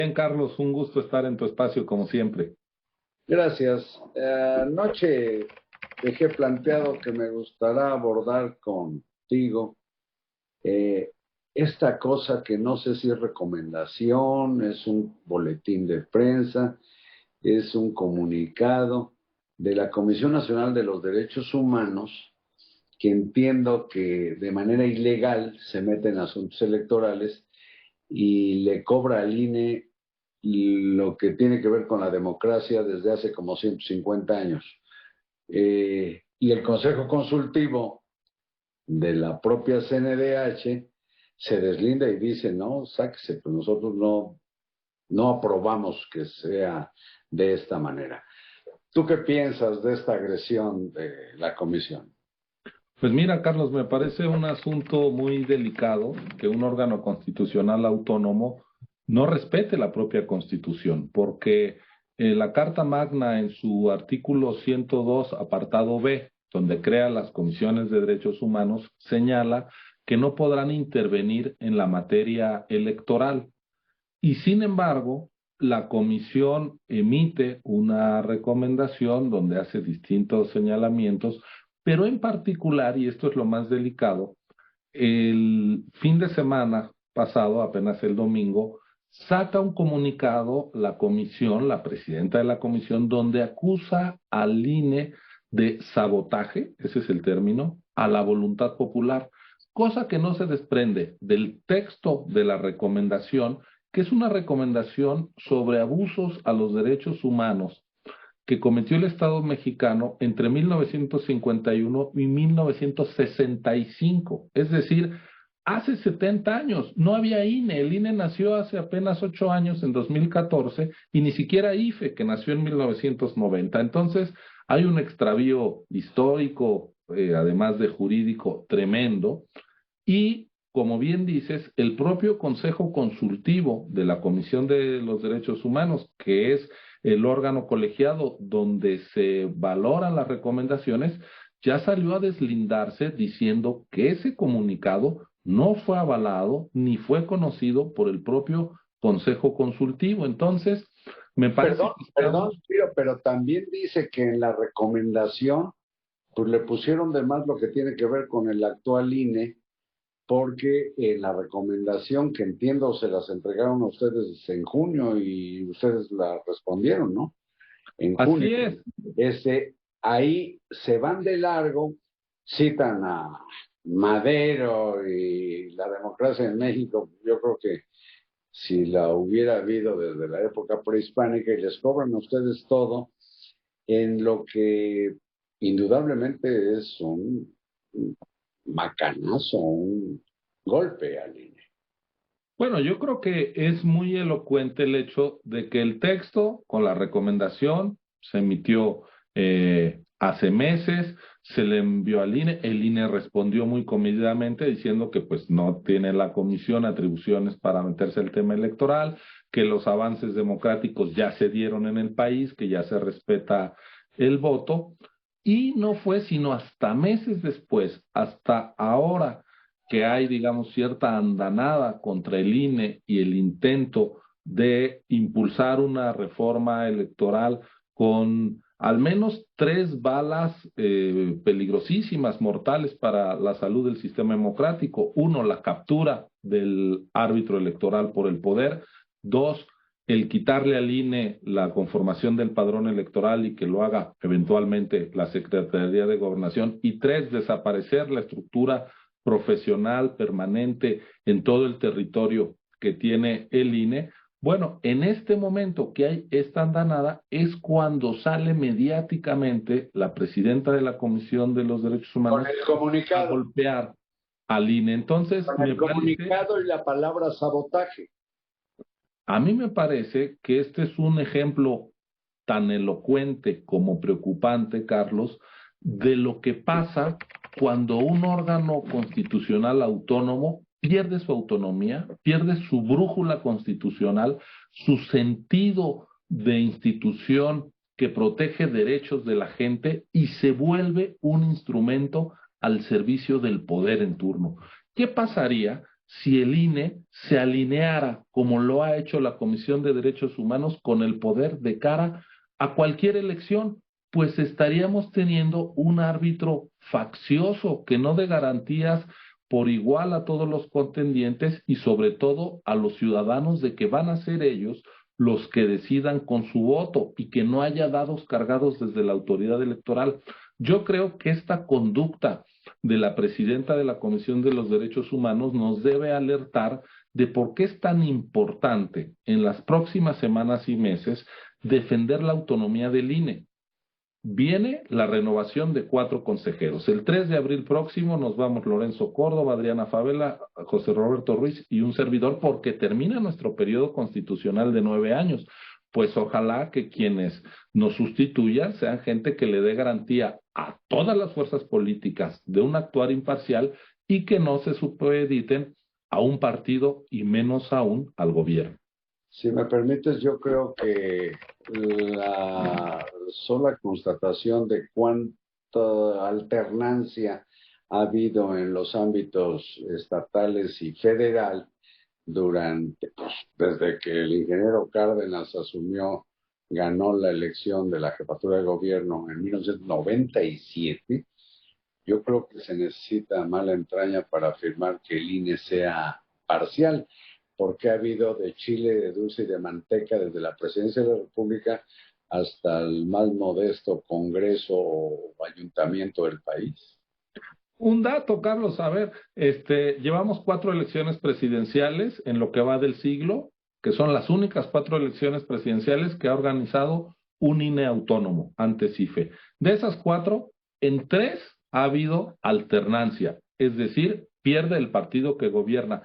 Bien, Carlos, un gusto estar en tu espacio como siempre. Gracias. Anoche dejé planteado que me gustará abordar contigo eh, esta cosa que no sé si es recomendación, es un boletín de prensa, es un comunicado de la Comisión Nacional de los Derechos Humanos, que entiendo que de manera ilegal se mete en asuntos electorales y le cobra al INE lo que tiene que ver con la democracia desde hace como 150 años. Y el Consejo Consultivo de la propia CNDH se deslinda y dice, no, sáquese, pues nosotros no aprobamos que sea de esta manera. ¿Tú qué piensas de esta agresión de la comisión? Pues mira, Carlos, me parece un asunto muy delicado que un órgano constitucional autónomo no respete la propia Constitución, porque la Carta Magna en su artículo 102, apartado B, donde crea las comisiones de derechos humanos, señala que no podrán intervenir en la materia electoral. Y sin embargo, la comisión emite una recomendación donde hace distintos señalamientos, pero en particular, y esto es lo más delicado, el fin de semana pasado, apenas el domingo, saca un comunicado la comisión, la presidenta de la comisión, donde acusa al INE de sabotaje, ese es el término, a la voluntad popular, cosa que no se desprende del texto de la recomendación, que es una recomendación sobre abusos a los derechos humanos que cometió el Estado mexicano entre 1951 y 1965. Es decir, hace 70 años no había INE. El INE nació hace apenas 8 años, en 2014, y ni siquiera IFE, que nació en 1990. Entonces, hay un extravío histórico, además de jurídico, tremendo. Y, como bien dices, el propio Consejo Consultivo de la Comisión de los Derechos Humanos, que es el órgano colegiado donde se valoran las recomendaciones, ya salió a deslindarse diciendo que ese comunicado no fue avalado ni fue conocido por el propio Consejo Consultivo. Entonces, me parece Perdón, que perdón, estamos. pero también dice que en la recomendación pues le pusieron de más lo que tiene que ver con el actual INE, porque la recomendación que entiendo se las entregaron a ustedes en junio y ustedes la respondieron, ¿no? En junio. Así es. Ahí se van de largo, citan a Madero y la democracia en México. Yo creo que si la hubiera habido desde la época prehispánica y les cobran a ustedes todo, en lo que indudablemente es un macanazo, un golpe al INE. Bueno, yo creo que es muy elocuente el hecho de que el texto con la recomendación se emitió hace meses, se le envió al INE, el INE respondió muy comedidamente diciendo que pues no tiene la comisión atribuciones para meterse el tema electoral, que los avances democráticos ya se dieron en el país, que ya se respeta el voto, y no fue sino hasta meses después, hasta ahora que hay, digamos, cierta andanada contra el INE y el intento de impulsar una reforma electoral con al menos 3 balas peligrosísimas, mortales para la salud del sistema democrático. Uno, la captura del árbitro electoral por el poder. Dos, el quitarle al INE la conformación del padrón electoral y que lo haga eventualmente la Secretaría de Gobernación. Y tres, desaparecer la estructura profesional permanente en todo el territorio que tiene el INE. Bueno, en este momento que hay esta andanada es cuando sale mediáticamente la presidenta de la Comisión de los Derechos Con Humanos el a comunicado, golpear al INE. Entonces, con el comunicado y la palabra sabotaje. a mí me parece que este es un ejemplo tan elocuente como preocupante, Carlos, de lo que pasa cuando un órgano constitucional autónomo pierde su autonomía, pierde su brújula constitucional, su sentido de institución que protege derechos de la gente y se vuelve un instrumento al servicio del poder en turno. ¿Qué pasaría si el INE se alineara, como lo ha hecho la Comisión de Derechos Humanos, con el poder de cara a cualquier elección, pues estaríamos teniendo un árbitro faccioso que no dé garantías por igual a todos los contendientes y sobre todo a los ciudadanos de que van a ser ellos los que decidan con su voto y que no haya dados cargados desde la autoridad electoral. Yo creo que esta conducta de la presidenta de la Comisión de los Derechos Humanos nos debe alertar de por qué es tan importante en las próximas semanas y meses defender la autonomía del INE. Viene la renovación de 4 consejeros. El 3 de abril próximo nos vamos Lorenzo Córdoba, Adriana Favela, José Roberto Ruiz y un servidor porque termina nuestro periodo constitucional de 9 años. Pues ojalá que quienes nos sustituyan sean gente que le dé garantía a todas las fuerzas políticas de un actuar imparcial y que no se supediten a un partido y menos aún al gobierno. Si me permites, yo creo que la sola constatación de cuánta alternancia ha habido en los ámbitos estatales y federal durante, pues, desde que el ingeniero Cárdenas ganó la elección de la jefatura de gobierno en 1997, yo creo que se necesita mala entraña para afirmar que el INE sea parcial, porque ha habido de chile, de dulce y de manteca desde la presidencia de la República hasta el más modesto Congreso o ayuntamiento del país. Un dato, Carlos, a ver, llevamos 4 elecciones presidenciales en lo que va del siglo, que son las únicas 4 elecciones presidenciales que ha organizado un INE autónomo, antes IFE. De esas 4, en 3 ha habido alternancia, es decir, pierde el partido que gobierna.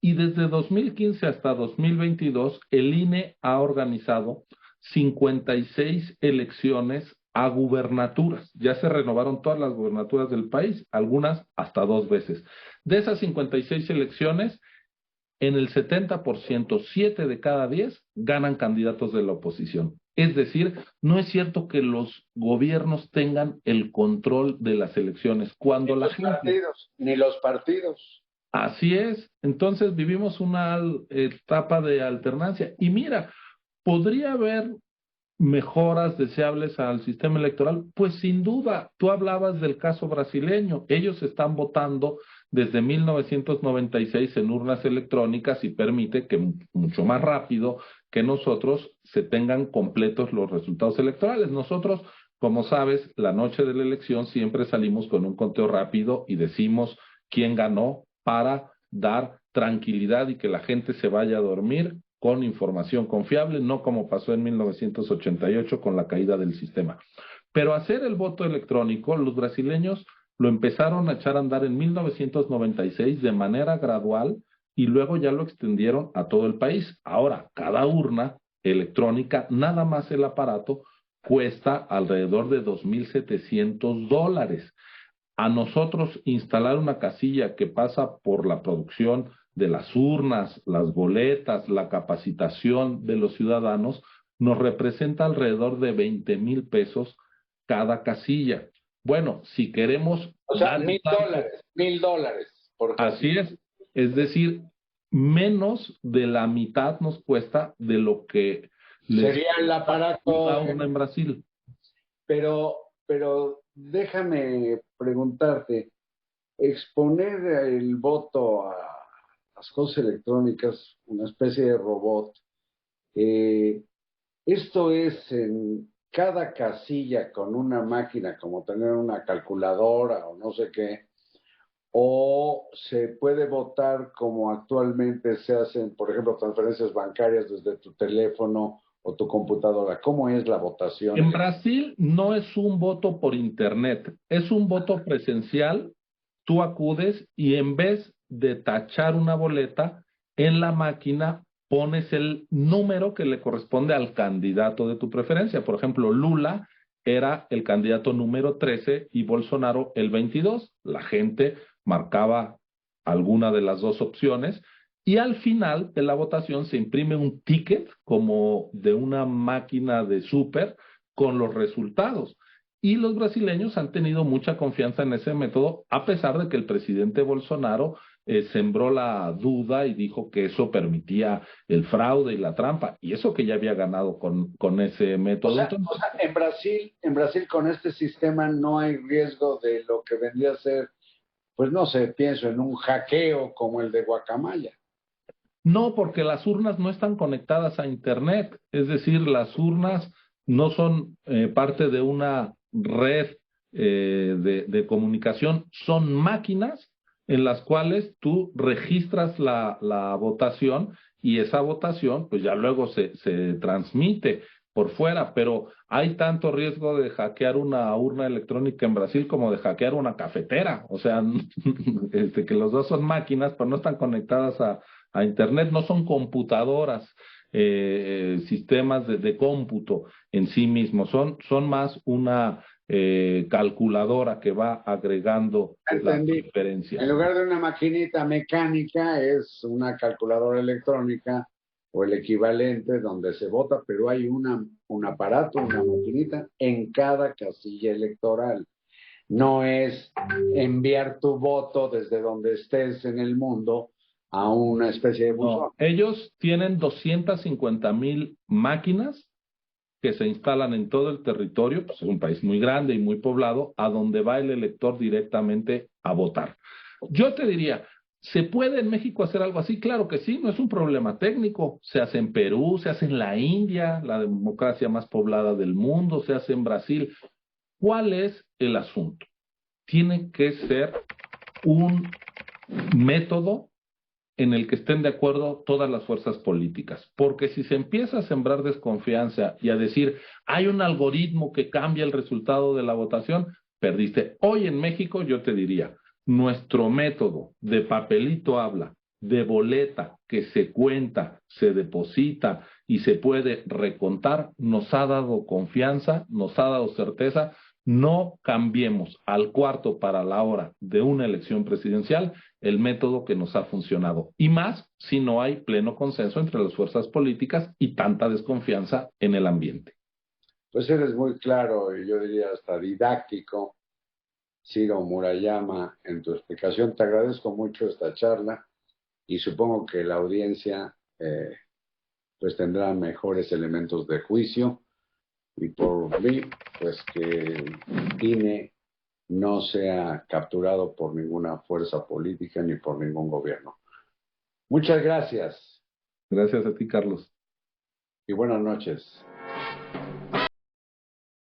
Y desde 2015 hasta 2022, el INE ha organizado 56 elecciones a gubernaturas. Ya se renovaron todas las gubernaturas del país, algunas hasta 2 veces. De esas 56 elecciones, en el 70%, 7 de cada 10 ganan candidatos de la oposición. Es decir, no es cierto que los gobiernos tengan el control de las elecciones. Cuando la gente... Ni los partidos. Así es. Entonces vivimos una etapa de alternancia. Y mira, ¿podría haber mejoras deseables al sistema electoral? Pues sin duda, tú hablabas del caso brasileño. Ellos están votando desde 1996 en urnas electrónicas y permite que mucho más rápido que nosotros se tengan completos los resultados electorales. Nosotros, como sabes, la noche de la elección siempre salimos con un conteo rápido y decimos quién ganó para dar tranquilidad y que la gente se vaya a dormir con información confiable, no como pasó en 1988 con la caída del sistema. Pero hacer el voto electrónico, los brasileños lo empezaron a echar a andar en 1996 de manera gradual y luego ya lo extendieron a todo el país. Ahora, cada urna electrónica, nada más el aparato, cuesta alrededor de $2,700. A nosotros instalar una casilla que pasa por la producción de las urnas, las boletas, la capacitación de los ciudadanos, nos representa alrededor de 20,000 pesos cada casilla. Bueno, si queremos... O sea, $1,000. Así es decir, menos de la mitad nos cuesta de lo que sería el aparato en Brasil. Pero déjame preguntarte, exponer el voto a las cosas electrónicas, una especie de robot, esto es en cada casilla con una máquina, como tener una calculadora o no sé qué, o se puede votar como actualmente se hacen, por ejemplo, transferencias bancarias desde tu teléfono o tu computadora. ¿Cómo es la votación? En Brasil no es un voto por internet, es un voto presencial. Tú acudes y en vez de tachar una boleta, en la máquina pones el número que le corresponde al candidato de tu preferencia. Por ejemplo, Lula era el candidato número 13 y Bolsonaro el 22. La gente marcaba alguna de las dos opciones y al final de la votación se imprime un ticket como de una máquina de súper con los resultados. Y los brasileños han tenido mucha confianza en ese método, a pesar de que el presidente Bolsonaro sembró la duda y dijo que eso permitía el fraude y la trampa, y eso que ya había ganado con ese método. Entonces, En Brasil con este sistema no hay riesgo de lo que vendría a ser, pues no sé, pienso en un hackeo como el de Guacamaya. no, porque las urnas no están conectadas a Internet, es decir, las urnas no son parte de una red de comunicación, son máquinas en las cuales tú registras la votación y esa votación pues ya luego se transmite por fuera, pero hay tanto riesgo de hackear una urna electrónica en Brasil como de hackear una cafetera, o sea, que los dos son máquinas, pero no están conectadas a Internet, no son computadoras, sistemas de cómputo en sí mismos, son más una calculadora que va agregando las Entendí. preferencias. En lugar de una maquinita mecánica, es una calculadora electrónica o el equivalente donde se vota, pero hay un aparato, una maquinita en cada casilla electoral. No es enviar tu voto desde donde estés en el mundo a una especie de buzón. No, ellos tienen 250,000 máquinas que se instalan en todo el territorio, pues es un país muy grande y muy poblado, a donde va el elector directamente a votar. Yo te diría, ¿se puede en México hacer algo así? Claro que sí, no es un problema técnico. Se hace en Perú, se hace en la India, la democracia más poblada del mundo, se hace en Brasil. ¿Cuál es el asunto? Tiene que ser un método en el que estén de acuerdo todas las fuerzas políticas. Porque si se empieza a sembrar desconfianza y a decir, hay un algoritmo que cambia el resultado de la votación, perdiste. Hoy en México yo te diría, nuestro método de papelito habla, de boleta que se cuenta, se deposita y se puede recontar, nos ha dado confianza, nos ha dado certeza. No cambiemos al cuarto para la hora de una elección presidencial el método que nos ha funcionado. Y más si no hay pleno consenso entre las fuerzas políticas y tanta desconfianza en el ambiente. Pues eres muy claro y yo diría hasta didáctico, Ciro Murayama, en tu explicación. Te agradezco mucho esta charla y supongo que la audiencia pues tendrá mejores elementos de juicio y por mí, pues que INE no sea capturado por ninguna fuerza política ni por ningún gobierno. Muchas gracias Gracias a ti, Carlos. y buenas noches.